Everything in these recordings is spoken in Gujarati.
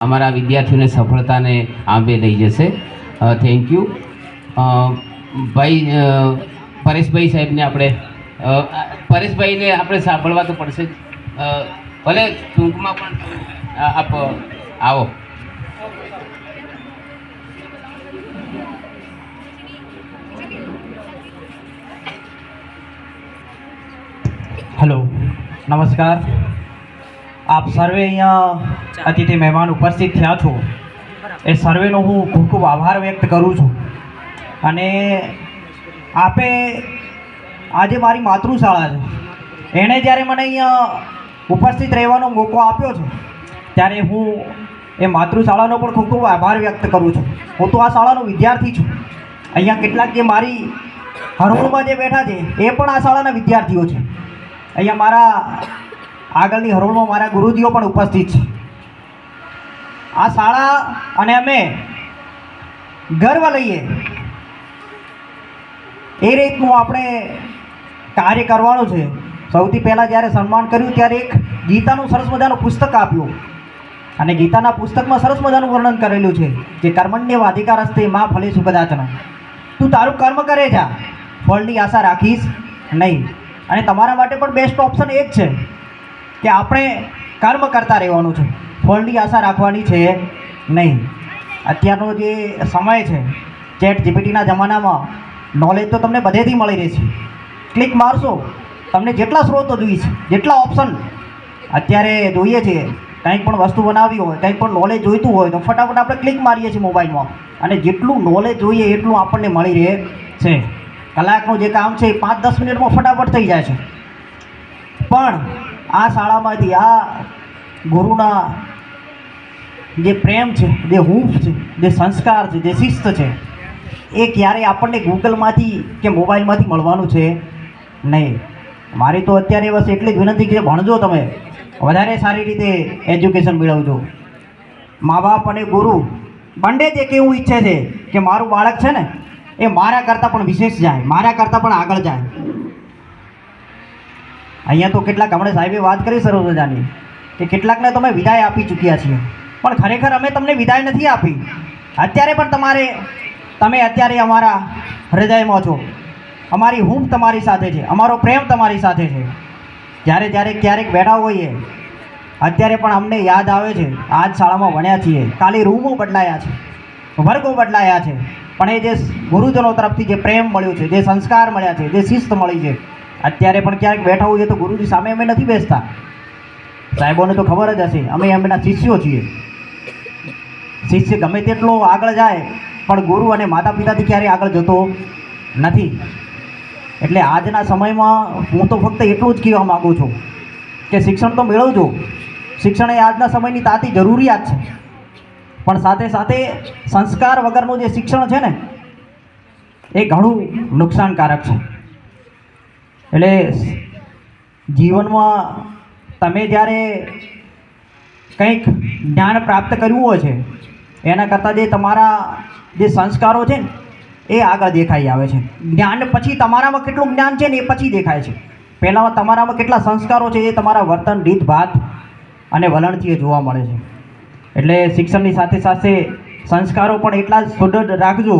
અમારા વિદ્યાર્થીઓને સફળતાને આંબે લઈ જશે. Thank you. ભાઈ પરેશભાઈ સાહેબને આપણે પરેશભાઈને આપણે સાંભળવા તો પડશે જ. ભલે ટૂંકમાં પણ આપ આવો. हेलो नमस्कार. आप सर्वे अहींया अतिथि મહેમાન ઉપસ્થિત થયા છો એ સર્વેનો હું ખૂબ ખૂબ આભાર વ્યક્ત કરું છું. અને આપે આજે મારી માતૃશાળા છે એણે જ્યારે મને અહીંયા ઉપસ્થિત રહેવાનો મોકો આપ્યો છે ત્યારે હું એ માતૃશાળાનો પણ ખૂબ ખૂબ આભાર વ્યક્ત કરું છું. હું તો આ શાળાનો વિદ્યાર્થી છું. અહીંયા કેટલાક જે મારી હરોળમાં જે બેઠા છે એ પણ આ શાળાના વિદ્યાર્થીઓ છે. અહીંયા મારા આગળની હરોળમાં મારા ગુરુજીઓ પણ ઉપસ્થિત છે. આ શાળા અને અમે ગર્વ લઈએ એ રીતનું આપણે કાર્ય કરવાનું છે. સૌથી પહેલાં જ્યારે સન્માન કર્યું ત્યારે એક ગીતાનું સરસ મજાનું પુસ્તક આપ્યું અને ગીતાના પુસ્તકમાં સરસ મજાનું વર્ણન કરેલું છે કે કર્મણ્યવાધિકાર હસ્તે માં ફલેષુ કદાચન. તું તારું કર્મ કરે જા, ફળની આશા રાખીશ નહીં. અને તમારા માટે પણ બેસ્ટ ઓપ્શન એ જ છે કે આપણે કર્મ કરતા રહેવાનું છે, ફળની આશા રાખવાની છે નહીં. અત્યારનો જે સમય છે ચેટ જીપીટીના જમાનામાં નોલેજ તો તમને બધેથી મળી રહે છે. ક્લિક મારશો તમને જેટલા સ્ત્રોતો જોઈએ છે, જેટલા ઓપ્શન અત્યારે જોઈએ છે, કંઈક પણ વસ્તુ બનાવવી હોય, કંઈક પણ નોલેજ જોઈતું હોય તો ફટાફટ આપણે ક્લિક મારીએ છીએ મોબાઈલમાં અને જેટલું નોલેજ જોઈએ એટલું આપણને મળી રહે છે. કલાકનું જે કામ છે એ 5-10 મિનિટમાં ફટાફટ થઈ જાય છે. પણ આ શાળામાંથી આ ગુરુના જે પ્રેમ છે, જે હૂંફ છે, જે સંસ્કાર છે, જે શિસ્ત છે એ ક્યારેય આપણને ગૂગલમાંથી કે મોબાઈલમાંથી મળવાનું છે નહીં. મારી તો અત્યારે બસ એટલી જ વિનંતી કે ભણજો, તમે વધારે સારી રીતે એજ્યુકેશન મેળવજો. મા બાપ અને ગુરુ બંને જ એક એવું ઈચ્છે છે કે મારું બાળક છે ને એ મારા કરતાં પણ વિશેષ જાય, મારા કરતાં પણ આગળ જાય. અહીંયા તો કેટલાક હમણાં સાહેબે વાત કરી સરસ મજાની કે કેટલાકને તમે વિદાય આપી ચૂક્યા છીએ, પણ ખરેખર અમે તમને વિદાય નથી આપી. અત્યારે પણ તમે અત્યારે અમારા હૃદયમાં છો. અમારી હૂંફ તમારી સાથે છે, અમારો પ્રેમ તમારી સાથે છે. જ્યારે ક્યારેક બેઠા હોઈએ અત્યારે પણ અમને યાદ આવે છે આ જ શાળામાં ભણ્યા છીએ. ખાલી રૂમો બદલાયા છે, વર્ગો બદલાયા છે, પણ એ જે ગુરુજનો તરફથી જે પ્રેમ મળ્યો છે, જે સંસ્કાર મળ્યા છે, જે શિસ્ત મળી છે, અત્યારે પણ ક્યારેક બેઠા હોઈએ તો ગુરુજી સામે અમે નથી બેસતા. સાહેબોને તો ખબર જ હશે અમે એમના શિષ્યો છીએ. શિષ્ય ગમે તેટલો આગળ જાય પણ ગુરુ અને માતા પિતાથી ક્યારેય આગળ જતો નથી. એટલે આજના સમયમાં હું તો ફક્ત એટલું જ કહેવા માગું છું કે શિક્ષણ તો મેળવજો. શિક્ષણ એ આજના સમયની તાતી જરૂરિયાત છે, પણ સાથે સાથે સંસ્કાર વગરનું જે શિક્ષણ છે ને એ ઘણું નુકસાનકારક છે. એટલે જીવનમાં તમે જ્યારે કંઈક જ્ઞાન પ્રાપ્ત કર્યું હોય છે એના કરતાં જે તમારા જે સંસ્કારો છે ને એ આગળ દેખાઈ આવે છે. જ્ઞાન પછી તમારામાં કેટલું જ્ઞાન છે ને એ પછી દેખાય છે. પહેલાં તમારામાં કેટલા સંસ્કારો છે એ તમારા વર્તન, રીત ભાત અને વલણથી એ જોવા મળે છે. એટલે શિક્ષણની સાથે સાથે સંસ્કારો પણ એટલા જ સુદૃઢ રાખજો.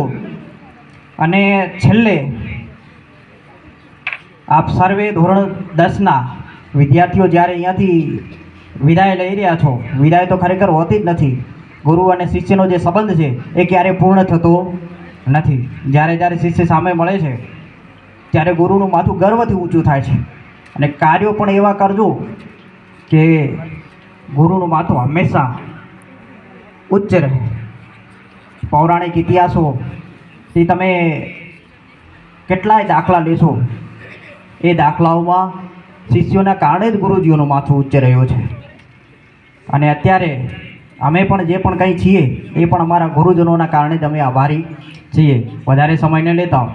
અને છેલ્લે આપ સર્વે ધોરણ 10ના વિદ્યાર્થીઓ જ્યારે અહીંયાથી વિદાય લઈ રહ્યા છો, વિદાય તો ખરેખર હોતી જ નથી. ગુરુ અને શિષ્યનો જે સંબંધ છે એ ક્યારેય પૂર્ણ થતો નથી. જ્યારે શિષ્ય સામે મળે છે ત્યારે ગુરુનું માથું ગર્વથી ઊંચું થાય છે. અને કાર્યો પણ એવા કરજો કે ગુરુનું માથું હંમેશા ઉચ્ચ રહે. પૌરાણિક ઇતિહાસોથી તમે કેટલાય દાખલા લેશો, એ દાખલાઓમાં શિષ્યોના કારણે જ ગુરુજીઓનું માથું ઉચ્ચ રહ્યું છે. અને અત્યારે અમે પણ જે પણ કંઈ છીએ એ પણ અમારા ગુરુજનોના કારણે જ અમે આભારી છીએ. વધારે સમય ન લેતા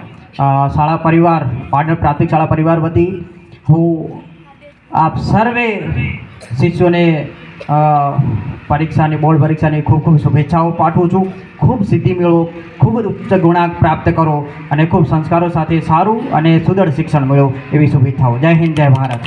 શાળા પરિવાર, પાટણ પ્રાથમિક શાળા પરિવાર વતી હું આપ સર્વે શિષ્યોને પરીક્ષાની, બોર્ડ પરીક્ષાની ખૂબ ખૂબ શુભેચ્છાઓ પાઠવું છું. ખૂબ સિદ્ધિ મેળવો, ખૂબ જ ઉચ્ચ ગુણાંક પ્રાપ્ત કરો અને ખૂબ સંસ્કારો સાથે સારું અને સુદૃઢ શિક્ષણ મેળવો એવી શુભેચ્છાઓ. જય હિન્દ, જય ભારત.